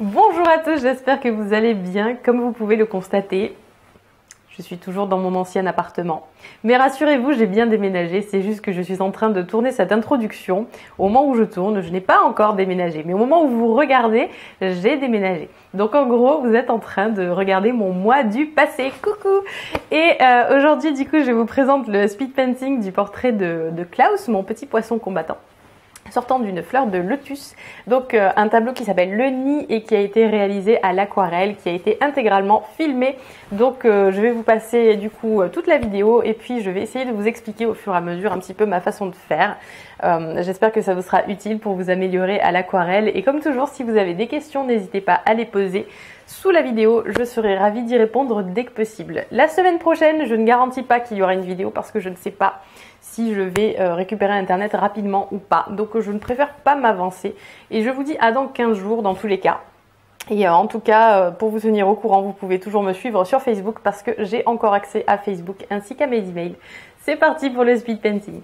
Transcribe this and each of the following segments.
Bonjour à tous, j'espère que vous allez bien. Comme vous pouvez le constater, je suis toujours dans mon ancien appartement. Mais rassurez-vous, j'ai bien déménagé, c'est juste que je suis en train de tourner cette introduction. Au moment où je tourne, je n'ai pas encore déménagé, mais au moment où vous regardez, j'ai déménagé. Donc en gros, vous êtes en train de regarder mon moi du passé. Coucou! Et aujourd'hui, du coup, je vous présente le speed painting du portrait de Klaus, mon petit poisson combattant, sortant d'une fleur de lotus. Donc un tableau qui s'appelle Le Nid et qui a été réalisé à l'aquarelle, qui a été intégralement filmé. Donc je vais vous passer du coup toute la vidéo et puis je vais essayer de vous expliquer au fur et à mesure un petit peu ma façon de faire. J'espère que ça vous sera utile pour vous améliorer à l'aquarelle. Et comme toujours, si vous avez des questions, n'hésitez pas à les poser sous la vidéo, je serai ravie d'y répondre dès que possible. La semaine prochaine, je ne garantis pas qu'il y aura une vidéo parce que je ne sais pas si je vais récupérer internet rapidement ou pas. Donc je ne préfère pas m'avancer et je vous dis à dans 15 jours dans tous les cas. Et en tout cas, pour vous tenir au courant, vous pouvez toujours me suivre sur Facebook parce que j'ai encore accès à Facebook ainsi qu'à mes emails. C'est parti pour le speed painting.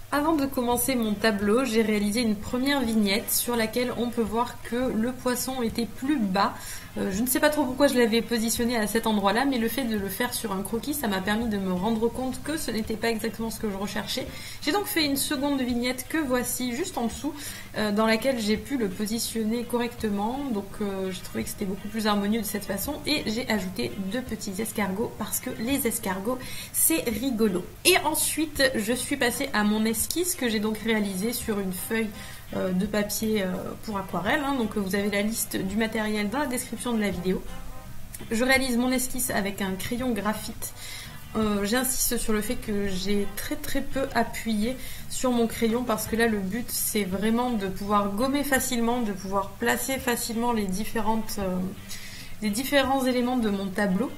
Avant de commencer mon tableau, j'ai réalisé une première vignette sur laquelle on peut voir que le poisson était plus bas. Je ne sais pas trop pourquoi je l'avais positionné à cet endroit-là, mais le fait de le faire sur un croquis, ça m'a permis de me rendre compte que ce n'était pas exactement ce que je recherchais. J'ai donc fait une seconde vignette que voici juste en dessous, dans laquelle j'ai pu le positionner correctement. Donc j'ai trouvé que c'était beaucoup plus harmonieux de cette façon et j'ai ajouté 2 petits escargots parce que les escargots, c'est rigolo. Et ensuite, je suis passée à mon esquisse que j'ai donc réalisée sur une feuille de papier pour aquarelle, hein. Donc vous avez la liste du matériel dans la description de la vidéo. Je réalise mon esquisse avec un crayon graphite. J'insiste sur le fait que j'ai très peu appuyé sur mon crayon parce que là le but c'est vraiment de pouvoir gommer facilement, de pouvoir placer facilement les différents éléments de mon tableau.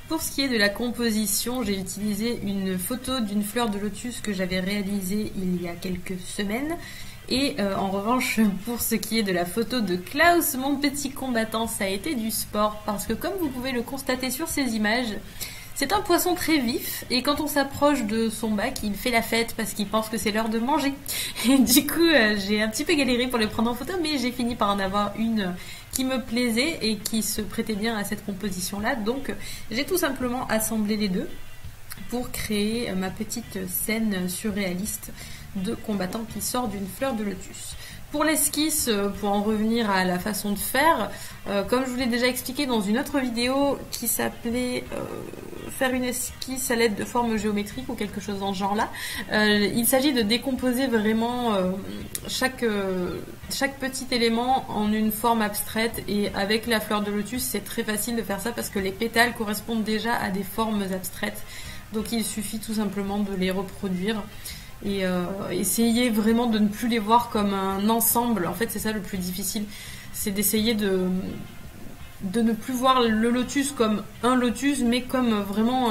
Pour ce qui est de la composition, j'ai utilisé une photo d'une fleur de lotus que j'avais réalisée il y a quelques semaines. Et en revanche, pour ce qui est de la photo de Klaus, mon petit combattant, ça a été du sport. Parce que comme vous pouvez le constater sur ces images, c'est un poisson très vif. Et quand on s'approche de son bac, il fait la fête parce qu'il pense que c'est l'heure de manger. Et du coup, j'ai un petit peu galéré pour le prendre en photo, mais j'ai fini par en avoir une qui me plaisait et qui se prêtait bien à cette composition-là. Donc j'ai tout simplement assemblé les deux pour créer ma petite scène surréaliste de combattant qui sort d'une fleur de lotus. Pour l'esquisse, pour en revenir à la façon de faire, comme je vous l'ai déjà expliqué dans une autre vidéo qui s'appelait faire une esquisse à l'aide de formes géométriques ou quelque chose dans ce genre-là, il s'agit de décomposer vraiment chaque petit élément en une forme abstraite, et avec la fleur de lotus c'est très facile de faire ça parce que les pétales correspondent déjà à des formes abstraites, donc il suffit tout simplement de les reproduire. Et essayer vraiment de ne plus les voir comme un ensemble. En fait c'est ça le plus difficile, c'est d'essayer de ne plus voir le lotus comme un lotus mais comme vraiment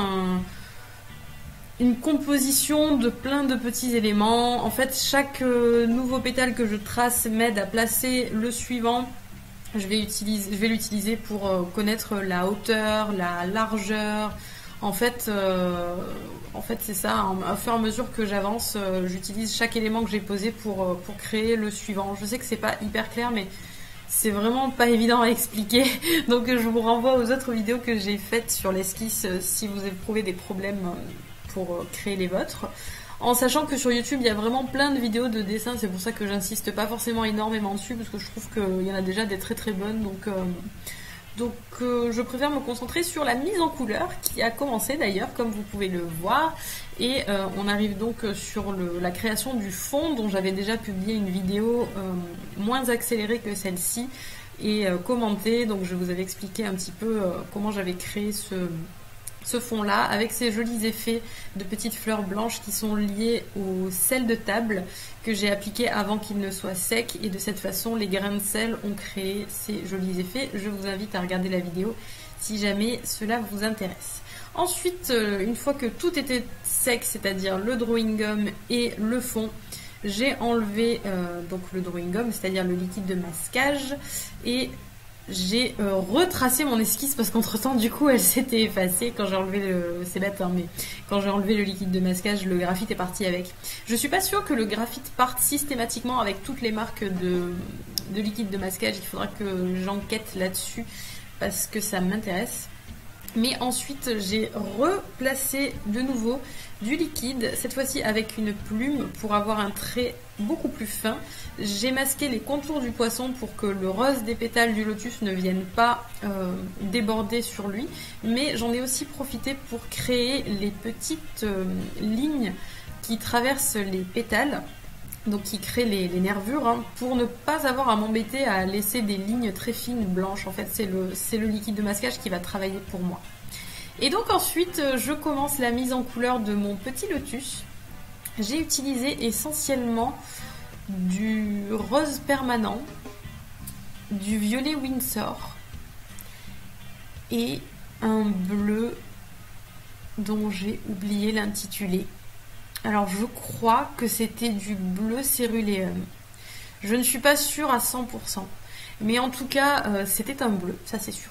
une composition de plein de petits éléments. En fait chaque nouveau pétale que je trace m'aide à placer le suivant. Je vais l'utiliser pour connaître la hauteur, la largeur. En fait c'est ça, au fur et à mesure que j'avance, j'utilise chaque élément que j'ai posé pour créer le suivant. Je sais que c'est pas hyper clair, mais c'est vraiment pas évident à expliquer. Donc je vous renvoie aux autres vidéos que j'ai faites sur l'esquisse si vous éprouvez des problèmes pour créer les vôtres. En sachant que sur YouTube, il y a vraiment plein de vidéos de dessin, c'est pour ça que j'insiste pas forcément énormément dessus, parce que je trouve qu'il y en a déjà des très bonnes, donc je préfère me concentrer sur la mise en couleur qui a commencé d'ailleurs comme vous pouvez le voir, et on arrive donc sur la création du fond dont j'avais déjà publié une vidéo moins accélérée que celle-ci et commentée. Donc je vous avais expliqué un petit peu comment j'avais créé ce fond là avec ces jolis effets de petites fleurs blanches qui sont liées au sel de table que j'ai appliqué avant qu'il ne soit sec, et de cette façon les grains de sel ont créé ces jolis effets. Je vous invite à regarder la vidéo si jamais cela vous intéresse. Ensuite, une fois que tout était sec, c'est-à-dire le drawing gum et le fond, j'ai enlevé donc le drawing gum, c'est-à-dire le liquide de masquage, et j'ai retracé mon esquisse parce qu'entre temps du coup elle s'était effacée quand j'ai enlevé c'est bête hein, mais quand j'ai enlevé le liquide de masquage, le graphite est parti avec. Je suis pas sûre que le graphite parte systématiquement avec toutes les marques de liquide de masquage. Il faudra que j'enquête là-dessus parce que ça m'intéresse. Mais ensuite j'ai replacé de nouveau du liquide, cette fois-ci avec une plume pour avoir un trait beaucoup plus fin. J'ai masqué les contours du poisson pour que le rose des pétales du lotus ne vienne pas déborder sur lui, mais j'en ai aussi profité pour créer les petites lignes qui traversent les pétales, donc qui créent les nervures, hein, pour ne pas avoir à m'embêter à laisser des lignes très fines blanches. En fait, c'est le liquide de masquage qui va travailler pour moi. Et donc ensuite, je commence la mise en couleur de mon petit lotus. J'ai utilisé essentiellement du rose permanent, du violet Windsor et un bleu dont j'ai oublié l'intitulé. Alors je crois que c'était du bleu céruléum. Je ne suis pas sûre à 100%. Mais en tout cas, c'était un bleu, ça c'est sûr.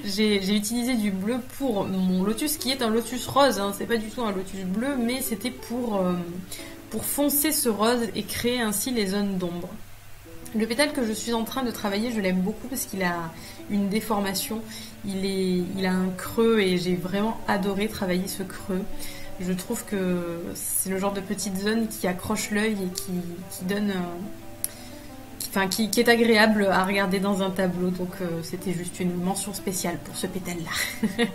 J'ai utilisé du bleu pour mon lotus, qui est un lotus rose, hein. C'est pas du tout un lotus bleu, mais c'était pour foncer ce rose et créer ainsi les zones d'ombre. Le pétale que je suis en train de travailler, je l'aime beaucoup parce qu'il a une déformation, il a un creux et j'ai vraiment adoré travailler ce creux. Je trouve que c'est le genre de petite zone qui accroche l'œil et qui donne... qui est agréable à regarder dans un tableau, donc c'était juste une mention spéciale pour ce pétale-là.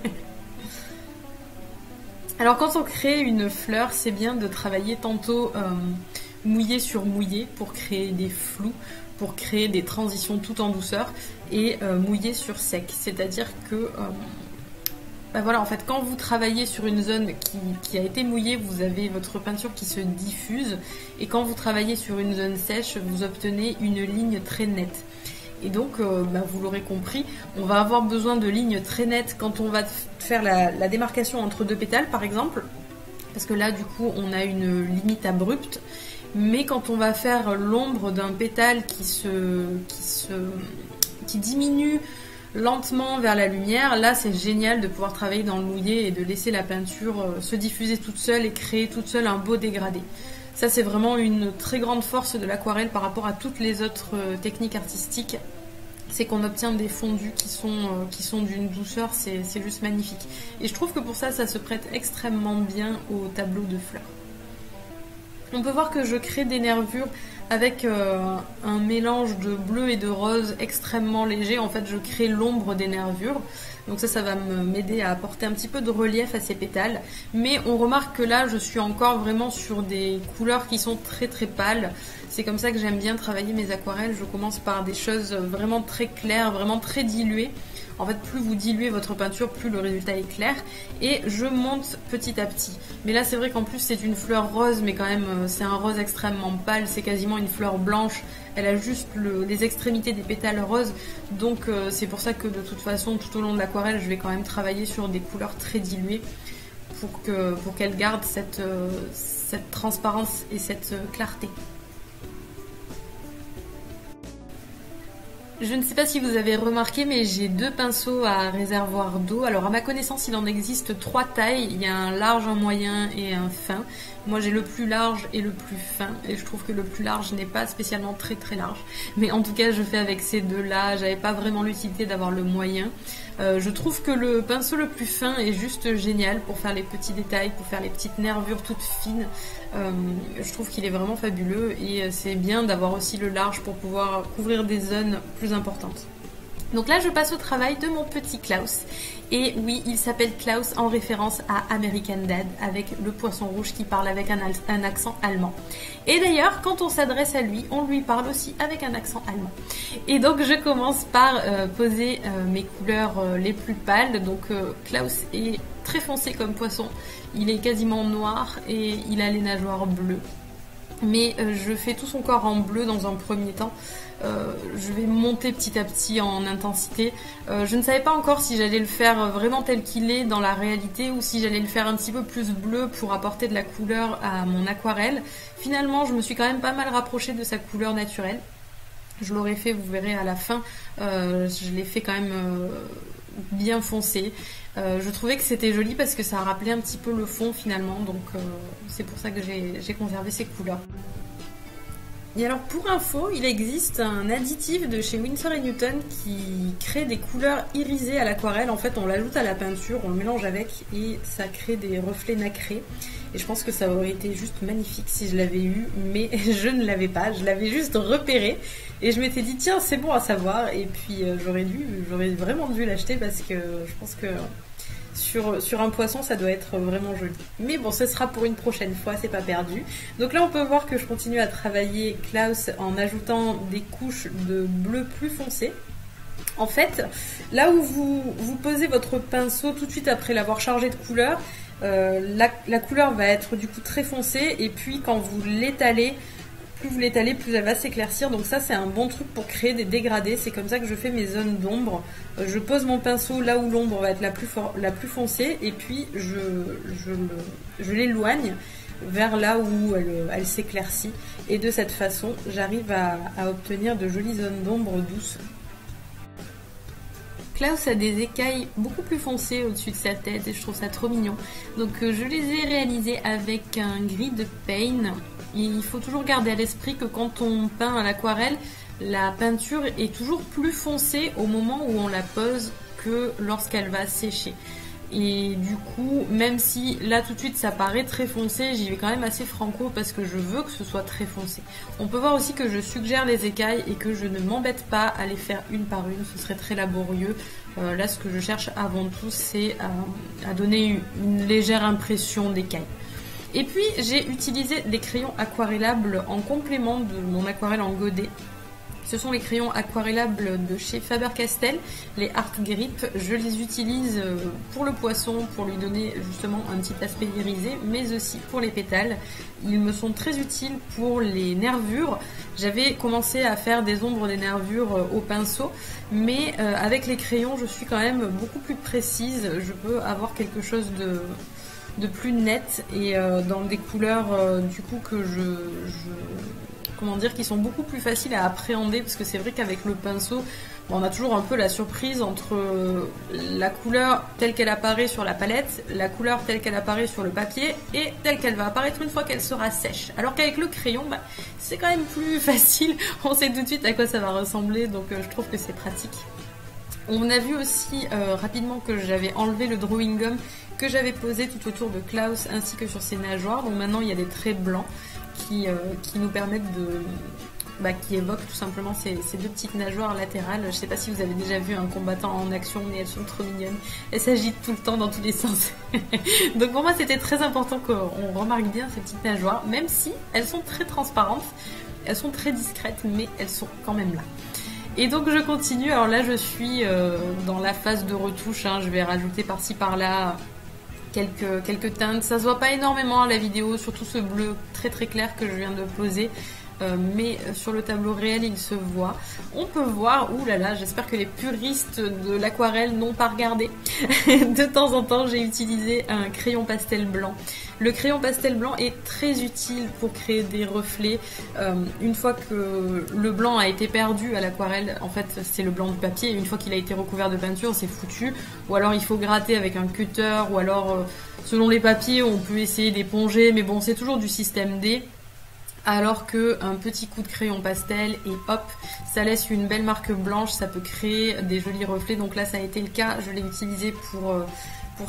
Alors quand on crée une fleur, c'est bien de travailler tantôt mouillé sur mouillé pour créer des flous, pour créer des transitions tout en douceur, et mouillé sur sec, c'est-à-dire que... voilà, en fait, quand vous travaillez sur une zone qui a été mouillée, vous avez votre peinture qui se diffuse. Et quand vous travaillez sur une zone sèche, vous obtenez une ligne très nette. Et donc, vous l'aurez compris, on va avoir besoin de lignes très nettes quand on va faire la démarcation entre deux pétales, par exemple. Parce que là, du coup, on a une limite abrupte. Mais quand on va faire l'ombre d'un pétale qui diminue lentement vers la lumière, là c'est génial de pouvoir travailler dans le mouillé et de laisser la peinture se diffuser toute seule et créer toute seule un beau dégradé. Ça c'est vraiment une très grande force de l'aquarelle par rapport à toutes les autres techniques artistiques, c'est qu'on obtient des fondus qui sont d'une douceur, c'est juste magnifique. Et je trouve que pour ça, ça se prête extrêmement bien au tableau de fleurs. On peut voir que je crée des nervures avec un mélange de bleu et de rose extrêmement léger. En fait, je crée l'ombre des nervures. Donc ça va m'aider à apporter un petit peu de relief à ces pétales. Mais on remarque que là, je suis encore vraiment sur des couleurs qui sont très très pâles. C'est comme ça que j'aime bien travailler mes aquarelles. Je commence par des choses vraiment très claires, vraiment très diluées. En fait, plus vous diluez votre peinture, plus le résultat est clair. Et je monte petit à petit. Mais là, c'est vrai qu'en plus, c'est une fleur rose, mais quand même, c'est un rose extrêmement pâle. C'est quasiment une fleur blanche. Elle a juste les extrémités des pétales roses. Donc, c'est pour ça que de toute façon, tout au long de l'aquarelle, je vais quand même travailler sur des couleurs très diluées pour qu'elle garde cette transparence et cette clarté. Je ne sais pas si vous avez remarqué, mais j'ai deux pinceaux à réservoir d'eau. Alors à ma connaissance, il en existe 3 tailles. Il y a un large, un moyen et un fin. Moi j'ai le plus large et le plus fin. Et je trouve que le plus large n'est pas spécialement très très large. Mais en tout cas, je fais avec ces deux-là. J'avais pas vraiment l'utilité d'avoir le moyen. Je trouve que le pinceau le plus fin est juste génial pour faire les petits détails, pour faire les petites nervures toutes fines. Je trouve qu'il est vraiment fabuleux et c'est bien d'avoir aussi le large pour pouvoir couvrir des zones plus importantes. Donc là je passe au travail de mon petit Klaus. Et oui, il s'appelle Klaus en référence à American Dad, avec le poisson rouge qui parle avec un accent allemand. Et d'ailleurs, quand on s'adresse à lui, on lui parle aussi avec un accent allemand. Et donc je commence par poser mes couleurs les plus pâles. Donc Klaus est très foncé comme poisson, il est quasiment noir et il a les nageoires bleues. Mais je fais tout son corps en bleu dans un premier temps. Je vais monter petit à petit en intensité. Je ne savais pas encore si j'allais le faire vraiment tel qu'il est dans la réalité ou si j'allais le faire un petit peu plus bleu pour apporter de la couleur à mon aquarelle. Finalement, je me suis quand même pas mal rapprochée de sa couleur naturelle. Je l'aurais fait, vous verrez à la fin, je l'ai fait quand même bien foncé. Je trouvais que c'était joli parce que ça rappelait un petit peu le fond finalement, donc c'est pour ça que j'ai conservé ces couleurs. Et alors pour info, il existe un additif de chez Winsor & Newton qui crée des couleurs irisées à l'aquarelle. En fait, on l'ajoute à la peinture, on le mélange avec et ça crée des reflets nacrés. Et je pense que ça aurait été juste magnifique si je l'avais eu, mais je ne l'avais pas. Je l'avais juste repéré et je m'étais dit tiens, c'est bon à savoir. Et puis j'aurais vraiment dû l'acheter parce que je pense que sur un poisson, ça doit être vraiment joli. Mais bon, ce sera pour une prochaine fois, c'est pas perdu. Donc là, on peut voir que je continue à travailler Klaus en ajoutant des couches de bleu plus foncé. En fait, là où vous posez votre pinceau tout de suite après l'avoir chargé de couleur, la couleur va être du coup très foncée et puis quand vous l'étalez, plus vous l'étalez, plus elle va s'éclaircir. Donc ça, c'est un bon truc pour créer des dégradés. C'est comme ça que je fais mes zones d'ombre. Je pose mon pinceau là où l'ombre va être la plus foncée et puis je l'éloigne vers là où elle s'éclaircit. Et de cette façon, j'arrive à obtenir de jolies zones d'ombre douces. Klaus a des écailles beaucoup plus foncées au-dessus de sa tête et je trouve ça trop mignon. Donc je les ai réalisées avec un gris de Paint. Il faut toujours garder à l'esprit que quand on peint à l'aquarelle, la peinture est toujours plus foncée au moment où on la pose que lorsqu'elle va sécher. Et du coup, même si là tout de suite ça paraît très foncé, j'y vais quand même assez franco parce que je veux que ce soit très foncé. On peut voir aussi que je suggère les écailles et que je ne m'embête pas à les faire une par une, ce serait très laborieux. Là ce que je cherche avant tout c'est à donner une légère impression d'écailles. Et puis j'ai utilisé des crayons aquarellables en complément de mon aquarelle en godet. Ce sont les crayons aquarellables de chez Faber-Castell, les Art Grip. Je les utilise pour le poisson, pour lui donner justement un petit aspect irisé, mais aussi pour les pétales. Ils me sont très utiles pour les nervures. J'avais commencé à faire des ombres des nervures au pinceau, mais avec les crayons, je suis quand même beaucoup plus précise. Je peux avoir quelque chose de plus net et dans des couleurs du coup que comment dire, qui sont beaucoup plus faciles à appréhender parce que c'est vrai qu'avec le pinceau, on a toujours un peu la surprise entre la couleur telle qu'elle apparaît sur la palette, la couleur telle qu'elle apparaît sur le papier et telle qu'elle va apparaître une fois qu'elle sera sèche. Alors qu'avec le crayon, c'est quand même plus facile, on sait tout de suite à quoi ça va ressembler, donc je trouve que c'est pratique. On a vu aussi rapidement que j'avais enlevé le drawing gum que j'avais posé tout autour de Klaus ainsi que sur ses nageoires, donc maintenant il y a des traits blancs qui nous permettent qui évoquent tout simplement ces deux petites nageoires latérales. Je ne sais pas si vous avez déjà vu un combattant en action, mais elles sont trop mignonnes. Elles s'agitent tout le temps dans tous les sens. Donc pour moi, c'était très important qu'on remarque bien ces petites nageoires, même si elles sont très transparentes, elles sont très discrètes, mais elles sont quand même là. Et donc je continue. Alors là, je suis dans la phase de retouche. Je vais rajouter par-ci par-là quelques teintes. Ça se voit pas énormément à la vidéo, surtout ce bleu très très clair que je viens de poser. Mais sur le tableau réel il se voit. On peut voir, oulala, j'espère que les puristes de l'aquarelle n'ont pas regardé. De temps en temps j'ai utilisé un crayon pastel blanc. Le crayon pastel blanc est très utile pour créer des reflets. Une fois que le blanc a été perdu à l'aquarelle, en fait c'est le blanc du papier, et une fois qu'il a été recouvert de peinture c'est foutu. Ou alors il faut gratter avec un cutter, ou alors selon les papiers on peut essayer d'éponger, mais bon c'est toujours du système D. Alors qu'un petit coup de crayon pastel et hop, ça laisse une belle marque blanche, ça peut créer des jolis reflets. Donc là ça a été le cas, je l'ai utilisé pour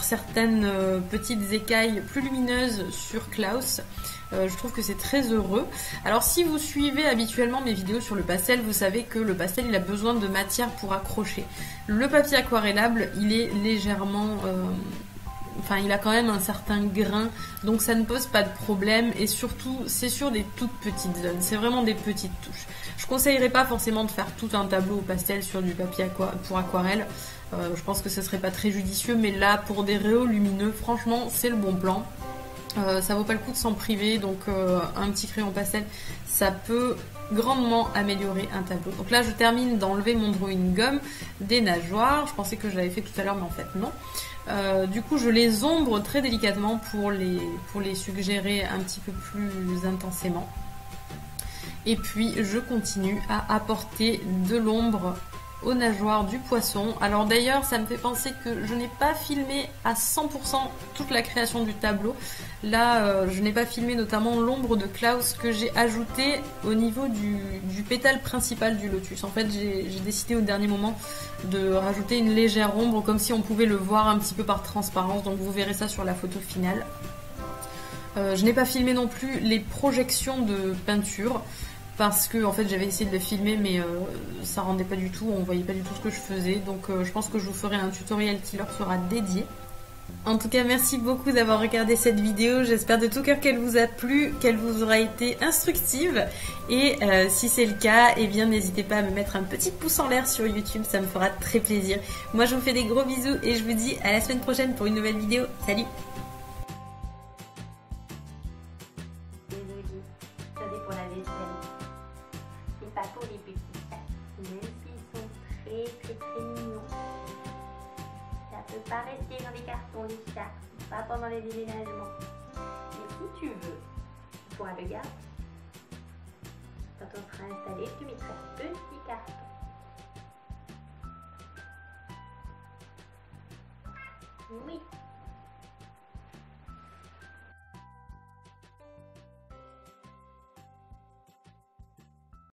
certaines petites écailles plus lumineuses sur Klaus. Je trouve que c'est très heureux. Alors si vous suivez habituellement mes vidéos sur le pastel, vous savez que le pastel il a besoin de matière pour accrocher. Le papier aquarellable il est légèrement... il a quand même un certain grain, donc ça ne pose pas de problème, et surtout c'est sur des toutes petites zones, c'est vraiment des petites touches. Je conseillerais pas forcément de faire tout un tableau au pastel sur du papier pour aquarelle, je pense que ce serait pas très judicieux, mais là pour des réaux lumineux, franchement c'est le bon plan. Ça vaut pas le coup de s'en priver, donc un petit crayon pastel ça peut grandement améliorer un tableau. Donc là je termine d'enlever mon drawing gum des nageoires, je pensais que je l'avais fait tout à l'heure mais en fait non. Du coup je les ombre très délicatement pour les suggérer un petit peu plus intensément. Et puis je continue à apporter de l'ombre aux nageoires du poisson. Alors d'ailleurs ça me fait penser que je n'ai pas filmé à 100% toute la création du tableau. Là je n'ai pas filmé notamment l'ombre de Klaus que j'ai ajouté au niveau du pétale principal du lotus. En fait j'ai décidé au dernier moment de rajouter une légère ombre comme si on pouvait le voir un petit peu par transparence, donc vous verrez ça sur la photo finale. Je n'ai pas filmé non plus les projections de peinture parce que en fait j'avais essayé de le filmer mais ça rendait pas du tout, on voyait pas du tout ce que je faisais, donc je pense que je vous ferai un tutoriel qui leur sera dédié. En tout cas merci beaucoup d'avoir regardé cette vidéo, j'espère de tout cœur qu'elle vous a plu, qu'elle vous aura été instructive et si c'est le cas, eh bien n'hésitez pas à me mettre un petit pouce en l'air sur YouTube, ça me fera très plaisir. Moi je vous fais des gros bisous et je vous dis à la semaine prochaine pour une nouvelle vidéo, salut! Pour la vaisselle. C'est pas pour les petits chats, même s'ils sont très mignons. Ça peut pas rester dans les cartons les chats, pas pendant les déménagements. Mais si tu veux, tu pourras le garder. Quand on sera installé, tu mettras un petit carton. Oui.